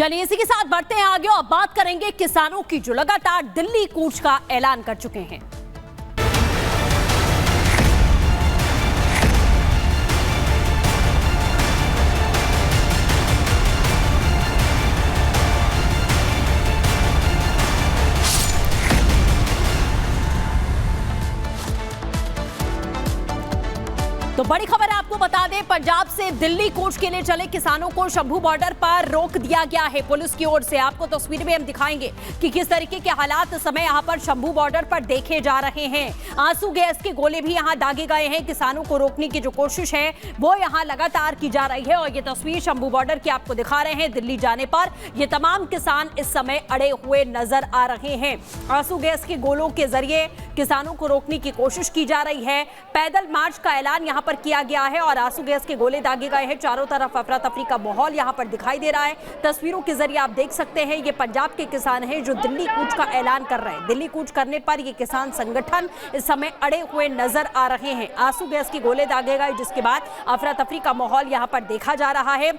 चलिए इसी के साथ बढ़ते हैं आगे और बात करेंगे किसानों की जो लगातार दिल्ली कूच का ऐलान कर चुके हैं। तो बड़ी खबर आपको बता दें, पंजाब से दिल्ली कूच के लिए चले किसानों को शंभू बॉर्डर पर रोक दिया गया है पुलिस की ओर से। आपको तस्वीर में हम दिखाएंगे कि किस तरीके के हालात इस समय यहां पर शंभू बॉर्डर पर देखे जा रहे हैं। आंसू गैस के गोले भी यहां दागे गए हैं। किसानों को रोकने की जो कोशिश है वो यहां लगातार की जा रही है। और ये तस्वीर शंभू बॉर्डर की आपको दिखा रहे हैं। दिल्ली जाने पर ये तमाम किसान इस समय अड़े हुए नजर आ रहे हैं। आंसू गैस के गोलों के जरिए किसानों को रोकने की कोशिश की जा रही है। पैदल मार्च का ऐलान यहां पर किया गया है और आंसू गैस के गोले दागे गए हैं। चारों तरफ अफरा तफरी का माहौल यहां पर दिखाई दे रहा है। तस्वीरों के जरिए आप देख सकते हैं ये पंजाब के किसान हैं जो दिल्ली कूच का ऐलान कर रहे हैं। दिल्ली कूच करने पर ये किसान संगठन इस समय अड़े हुए नजर आ रहे हैं। आंसू गैस के गोले दागे गए जिसके बाद अफरा तफरी का माहौल यहां पर देखा जा रहा है।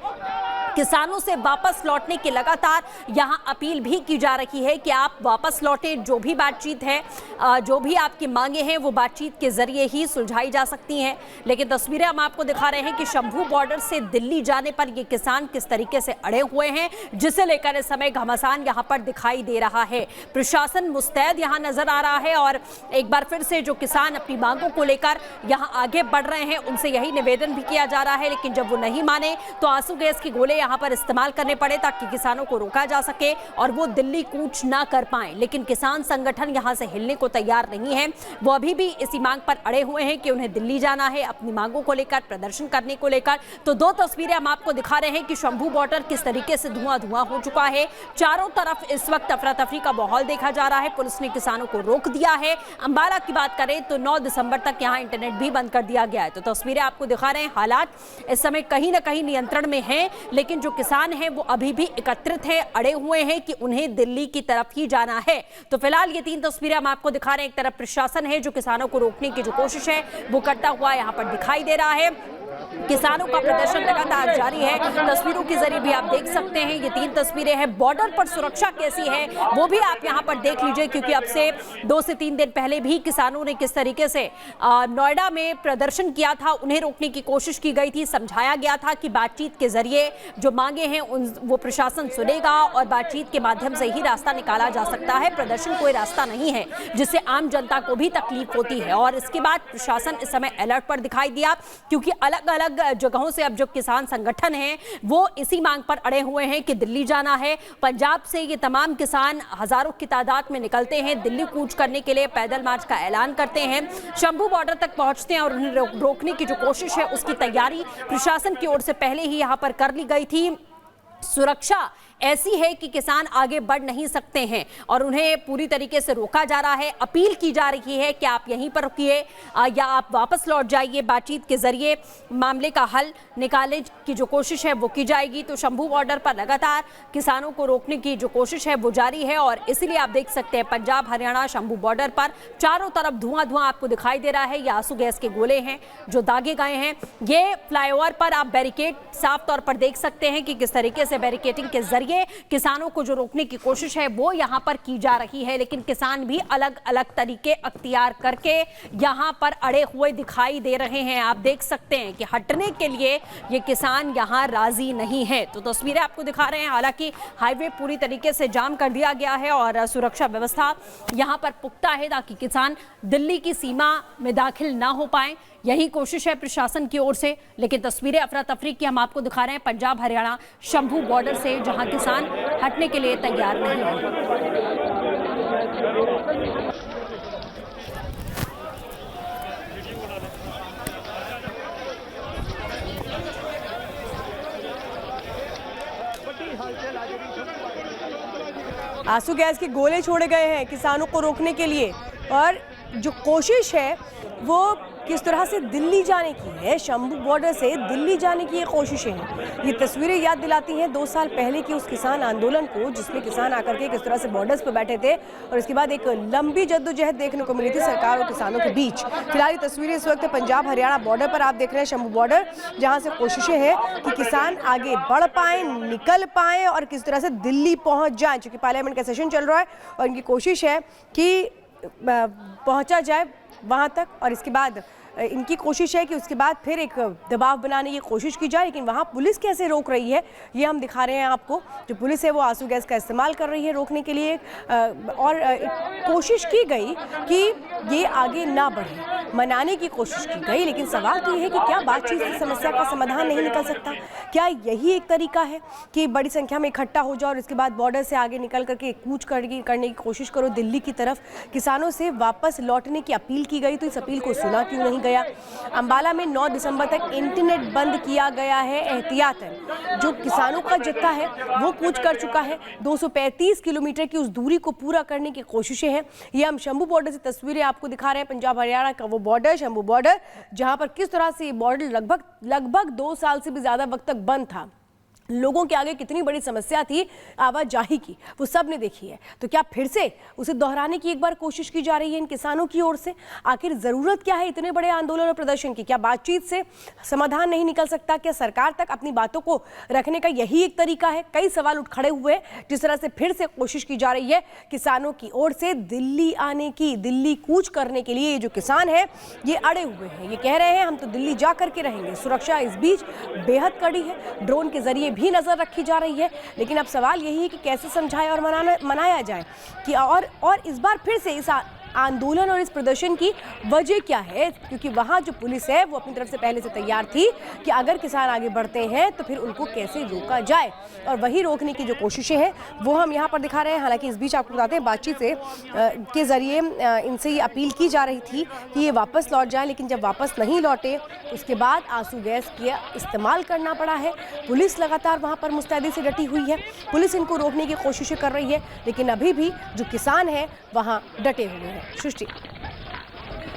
किसानों से वापस लौटने की लगातार यहां अपील भी की जा रही है कि आप वापस लौटें। जो भी बातचीत है, जो भी आपकी मांगे हैं वो बातचीत के जरिए ही सुलझाई जा सकती हैं। लेकिन तस्वीरें हम आपको दिखा रहे हैं कि शंभू बॉर्डर से दिल्ली जाने पर ये किसान किस तरीके से अड़े हुए हैं, जिसे लेकर इस समय घमासान यहां पर दिखाई दे रहा है। प्रशासन मुस्तैद यहां नजर आ रहा है और एक बार फिर से जो किसान अपनी मांगों को लेकर यहां आगे बढ़ रहे हैं उनसे यही निवेदन भी किया जा रहा है। लेकिन जब वो नहीं माने तो आंसू गैस के गोले यहां पर इस्तेमाल करने पड़े ताकि किसानों को रोका जा सके और वो दिल्ली कूच ना कर पाएं। लेकिन किसान संगठन यहां से हिलने को तैयार नहीं है। वो अभी भी इसी मांग पर अड़े हुए हैं कि उन्हें दिल्ली जाना है अपनी मांगों को लेकर, प्रदर्शन करने को लेकर। तो दो तस्वीरें हम आपको दिखा रहे हैं कि शंभू बॉर्डर किस तरीके से धुआं धुआं हो चुका है। चारों तरफ इस वक्त अफरा तफरी का माहौल देखा जा रहा है। पुलिस ने किसानों को रोक दिया है। अंबाला की बात करें तो 9 दिसंबर तक यहां इंटरनेट भी बंद कर दिया गया है। तो तस्वीरें आपको दिखा रहे हैं। हालात इस समय कहीं ना कहीं नियंत्रण में हैं, लेकिन जो किसान हैं वो अभी भी एकत्रित हैं, अड़े हुए हैं कि उन्हें दिल्ली की तरफ ही जाना है। तो फिलहाल ये 3 तस्वीरें हम आपको दिखा रहे हैं। एक तरफ प्रशासन है जो किसानों को रोकने की जो कोशिश है वो करता हुआ यहां पर दिखाई दे रहा है। किसानों का प्रदर्शन लगातार जारी है। तस्वीरों के जरिए भी आप देख सकते हैं। ये 3 तस्वीरें हैं। बॉर्डर पर सुरक्षा कैसी है वो भी आप यहां पर देख लीजिए, क्योंकि अब से 2 से 3 दिन पहले भी किसानों ने किस तरीके से नोएडा में प्रदर्शन किया था। उन्हें रोकने की कोशिश की गई थी। समझाया गया था कि बातचीत के जरिए जो मांगे हैं वो प्रशासन सुनेगा और बातचीत के माध्यम से ही रास्ता निकाला जा सकता है। प्रदर्शन कोई रास्ता नहीं है जिससे आम जनता को भी तकलीफ होती है। और इसके बाद प्रशासन इस समय अलर्ट पर दिखाई दिया, क्योंकि अलग अलग जगहों से अब जो किसान संगठन हैं वो इसी मांग पर अड़े हुए हैं कि दिल्ली जाना है। पंजाब से ये तमाम किसान हजारों की तादाद में निकलते हैं दिल्ली कूच करने के लिए। पैदल मार्च का ऐलान करते हैं, शंभू बॉर्डर तक पहुंचते हैं और उन्हें रोकने की जो कोशिश है उसकी तैयारी प्रशासन की ओर से पहले ही यहां पर कर ली गई थी। सुरक्षा ऐसी है कि किसान आगे बढ़ नहीं सकते हैं और उन्हें पूरी तरीके से रोका जा रहा है। अपील की जा रही है कि आप यहीं पर रुकिए या आप वापस लौट जाइए। बातचीत के जरिए मामले का हल निकालने की जो कोशिश है वो की जाएगी। तो शंभू बॉर्डर पर लगातार किसानों को रोकने की जो कोशिश है वो जारी है और इसलिए आप देख सकते हैं पंजाब हरियाणा शंभू बॉर्डर पर चारों तरफ धुआं धुआं आपको दिखाई दे रहा है। ये आंसू गैस के गोले हैं जो दागे गए हैं। ये फ्लाईओवर पर आप बैरिकेड साफ तौर पर देख सकते हैं कि किस तरीके से बैरिकेडिंग के जरिए किसानों को जो रोकने की कोशिश है वो यहां पर की जा रही है। लेकिन किसान भी अलग अलग तरीके अख्तियार करके यहां पर अड़े हुए दिखाई दे रहे हैं। आप देख सकते हैं कि हटने के लिए ये किसान यहां राजी नहीं है। तो तस्वीरें आपको दिखा रहे हैं। हालांकि हाईवे पूरी तरीके से जाम कर दिया गया है और सुरक्षा व्यवस्था यहां पर पुख्ता है ताकि किसान दिल्ली की सीमा में दाखिल ना हो पाए। यही कोशिश है प्रशासन की ओर से। लेकिन तस्वीरें अफरा तफरी की हम आपको दिखा रहे हैं पंजाब हरियाणा शंभू बॉर्डर से, जहां किसान हटने के लिए तैयार नहीं है। आंसू गैस के गोले छोड़े गए हैं किसानों को रोकने के लिए और जो कोशिश है वो किस तरह से दिल्ली जाने की है, शंभू बॉर्डर से दिल्ली जाने की ये कोशिशें हैं। ये तस्वीरें याद दिलाती हैं 2 साल पहले की उस किसान आंदोलन को, जिसमें किसान आकर के किस तरह से बॉर्डर्स पर बैठे थे और इसके बाद एक लंबी जद्दोजहद देखने को मिली थी सरकार और किसानों के बीच। फिलहाल ये तस्वीरें इस वक्त पंजाब हरियाणा बॉर्डर पर आप देख रहे हैं, शंभू बॉर्डर, जहाँ से कोशिशें हैं कि किसान आगे बढ़ पाएं, निकल पाएं और किस तरह से दिल्ली पहुँच जाएं। चूँकि पार्लियामेंट का सेशन चल रहा है और इनकी कोशिश है कि पहुंचा जाए वहां तक और इसके बाद इनकी कोशिश है कि उसके बाद फिर एक दबाव बनाने की कोशिश की जाए। लेकिन वहाँ पुलिस कैसे रोक रही है ये हम दिखा रहे हैं आपको। जो पुलिस है वो आंसू गैस का इस्तेमाल कर रही है रोकने के लिए और कोशिश की गई कि ये आगे ना बढ़े, मनाने की कोशिश की गई। लेकिन सवाल तो ये है कि क्या बातचीत से समस्या का समाधान नहीं निकल सकता? क्या यही एक तरीका है कि बड़ी संख्या में इकट्ठा हो जाओ और इसके बाद बॉर्डर से आगे निकल करके कूच करने की कोशिश करो दिल्ली की तरफ? किसानों से वापस लौटने की अपील की गई, तो इस अपील को सुना क्यों नहीं गया? अंबाला में 9 दिसंबर तक इंटरनेट बंद किया गया है एहतियातन। जो किसानों का जत्था है वो कूच कर चुका है। 235 किलोमीटर की उस दूरी को पूरा करने की कोशिशें हैं। ये हम शंभू बॉर्डर से तस्वीरें आपको दिखा रहे हैं, पंजाब हरियाणा का वो बॉर्डर, शंभू बॉर्डर, जहां पर किस तरह से ये बॉर्डर लगभग 2 साल से भी ज्यादा वक्त तक बंद था। लोगों के आगे कितनी बड़ी समस्या थी आवाजाही की, वो सब ने देखी है। तो क्या फिर से उसे दोहराने की एक बार कोशिश की जा रही है इन किसानों की ओर से? आखिर जरूरत क्या है इतने बड़े आंदोलन और प्रदर्शन की? क्या बातचीत से समाधान नहीं निकल सकता? क्या सरकार तक अपनी बातों को रखने का यही एक तरीका है? कई सवाल उठ खड़े हुए हैं जिस तरह से फिर से कोशिश की जा रही है किसानों की ओर से दिल्ली आने की, दिल्ली कूच करने के लिए। जो किसान है ये अड़े हुए हैं, ये कह रहे हैं हम तो दिल्ली जा करके रहेंगे। सुरक्षा इस बीच बेहद कड़ी है, ड्रोन के जरिए भी नजर रखी जा रही है। लेकिन अब सवाल यही है कि कैसे समझाया और मनाया जाए कि और इस बार फिर से इस आंदोलन और इस प्रदर्शन की वजह क्या है? क्योंकि वहां जो पुलिस है वो अपनी तरफ से पहले से तैयार थी कि अगर किसान आगे बढ़ते हैं तो फिर उनको कैसे रोका जाए, और वही रोकने की जो कोशिशें हैं वो हम यहाँ पर दिखा रहे हैं। हालांकि इस बीच आपको बताते हैं बातचीत से के जरिए इनसे ये अपील की जा रही थी कि ये वापस लौट जाए, लेकिन जब वापस नहीं लौटे उसके बाद आंसू गैस का इस्तेमाल करना पड़ा है। पुलिस लगातार वहाँ पर मुस्तैदी से डटी हुई है, पुलिस इनको रोकने की कोशिशें कर रही है, लेकिन अभी भी जो किसान है वहाँ डटे हुए हैं। सृष्टि,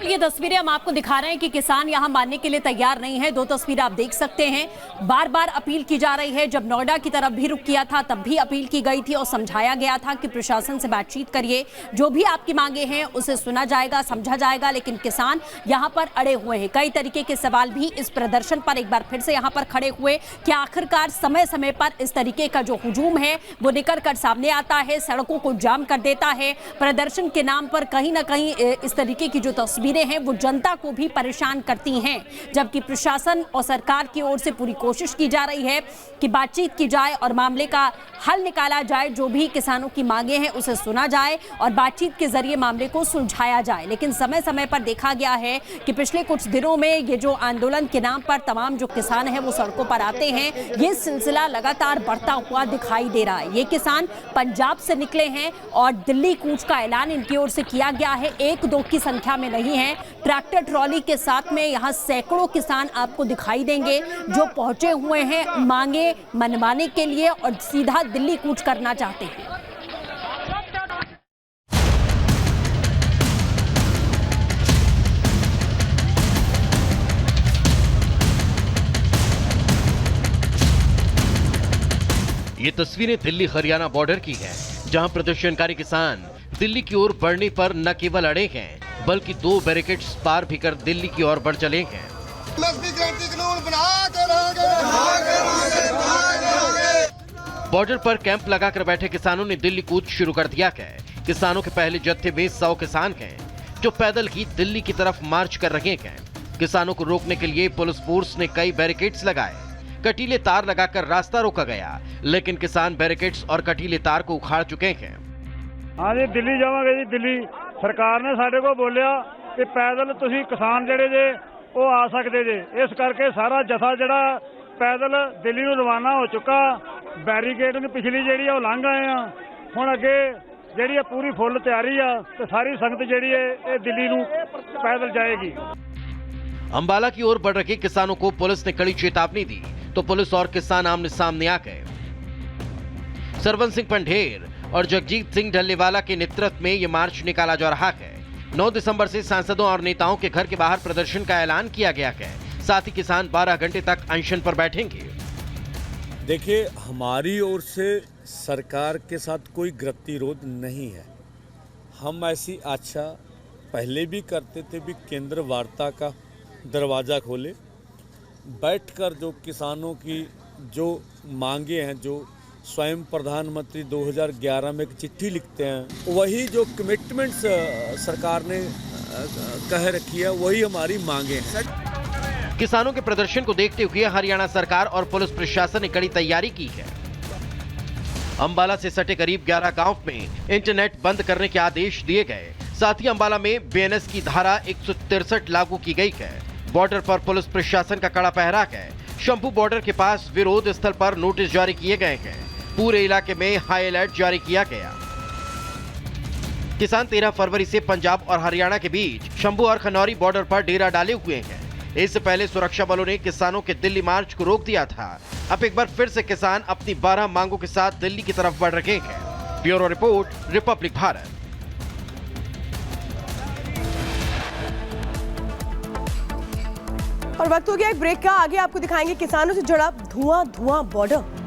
ये तस्वीरें हम आपको दिखा रहे हैं कि किसान यहां मानने के लिए तैयार नहीं है। 2 तस्वीरें आप देख सकते हैं। बार बार अपील की जा रही है। जब नोएडा की तरफ भी रुख किया था तब भी अपील की गई थी और समझाया गया था कि प्रशासन से बातचीत करिए, जो भी आपकी मांगे हैं उसे सुना जाएगा, समझा जाएगा। लेकिन किसान यहां पर अड़े हुए हैं। कई तरीके के सवाल भी इस प्रदर्शन पर एक बार फिर से यहां पर खड़े हुए कि आखिरकार समय समय पर इस तरीके का जो हुजूम है वो निकल कर सामने आता है, सड़कों को जाम कर देता है। प्रदर्शन के नाम पर कहीं ना कहीं इस तरीके की जो तस्वीरें हैं वो जनता को भी परेशान करती हैं, जबकि प्रशासन और सरकार की ओर से पूरी कोशिश की जा रही है कि बातचीत की जाए और मामले का हल निकाला जाए। जो भी किसानों की मांगे हैं उसे सुना जाए और बातचीत के जरिए मामले को सुलझाया जाए। लेकिन समय समय पर देखा गया है कि पिछले कुछ दिनों में ये जो आंदोलन के नाम पर तमाम जो किसान हैं वो सड़कों पर आते हैं, ये सिलसिला लगातार बढ़ता हुआ दिखाई दे रहा है। ये किसान पंजाब से निकले हैं और दिल्ली कूच का ऐलान इनकी ओर से किया गया है। 1-2 की संख्या में नहीं है। ट्रैक्टर ट्रॉली के साथ में यहां सैकड़ों किसान आपको दिखाई देंगे जो पहुंचे हुए हैं मांगे मनवाने के लिए और सीधा दिल्ली कूच करना चाहते हैं। ये तस्वीरें दिल्ली हरियाणा बॉर्डर की हैं, जहां प्रदर्शनकारी किसान दिल्ली की ओर बढ़ने पर न केवल अड़े हैं बल्कि 2 बैरिकेड्स पार भी कर दिल्ली की ओर बढ़ चले हैं। बॉर्डर पर कैंप लगाकर बैठे किसानों ने दिल्ली कूच शुरू कर दिया है। किसानों के पहले जत्थे में 100 किसान हैं जो पैदल ही दिल्ली की तरफ मार्च कर रहे हैं। किसानों को रोकने के लिए पुलिस फोर्स ने कई बैरिकेड्स लगाए, कटीले तार लगाकर रास्ता रोका गया, लेकिन किसान बैरिकेड्स और कटीले तार को उखाड़ चुके हैं। हाँ जी, दिल्ली जावांगे जी। दिल्ली सरकार ने साडे को बोलिया कि पैदल तुसीं किसान जिहड़े जे ਉਹ आ सकते जे, इस करके सारा जथा जिहड़ा पैदल दिल्ली ਨੂੰ रवाना हो चुका। बैरीकेड ने पिछली जिहड़ी ਉਹ ਲੰਘ आए ਆ। ਹੁਣ ਅੱਗੇ ਜਿਹੜੀ ਹੈ पूरी फुल तैयारी आ ਤੇ सारी संगत जिहड़ी है ਇਹ दिल्ली ਨੂੰ पैदल जाएगी। अंबाला की ओर बढ़ रहे किसानों को पुलिस ने कड़ी चेतावनी दी तो पुलिस और किसान आमने सामने आ गए। सरवन सिंह पंढेर और जगजीत सिंह ढल्लेवाला के नेतृत्व में ये मार्च निकाला जा रहा है। 9 दिसंबर से सांसदों और नेताओं के घर के बाहर प्रदर्शन का ऐलान किया गया है। साथ ही किसान 12 घंटे तक अनशन पर बैठेंगे। देखिए, हमारी ओर से सरकार के साथ कोई गतिरोध नहीं है। हम ऐसी आशा पहले भी करते थे भी केंद्र वार्ता का दरवाज़ा खोले, बैठकर जो किसानों की जो मांगे हैं, जो स्वयं प्रधानमंत्री 2011 में एक चिट्ठी लिखते हैं, वही जो कमिटमेंट्स सरकार ने कह रखी है, वही हमारी मांगे हैं। किसानों के प्रदर्शन को देखते हुए हरियाणा सरकार और पुलिस प्रशासन ने कड़ी तैयारी की है। अंबाला से सटे करीब 11 गांव में इंटरनेट बंद करने के आदेश दिए गए। साथ ही अंबाला में बीएनएस की धारा 163 लागू की गई है। बॉर्डर पर पुलिस प्रशासन का कड़ा पहरा है। शंभू बॉर्डर के पास विरोध स्थल पर नोटिस जारी किए गए हैं। पूरे इलाके में हाई अलर्ट जारी किया गया। किसान 13 फरवरी से पंजाब और हरियाणा के बीच शंभू और खनौरी बॉर्डर पर डेरा डाले हुए हैं। इससे पहले सुरक्षा बलों ने किसानों के दिल्ली मार्च को रोक दिया था। अब एक बार फिर से किसान अपनी 12 मांगों के साथ दिल्ली की तरफ बढ़ रहे हैं। Bureau report, Republic Bharat. और वक्त हो गया एक ब्रेक का। आगे आपको दिखाएंगे किसानों से जुड़ा धुआं बॉर्डर।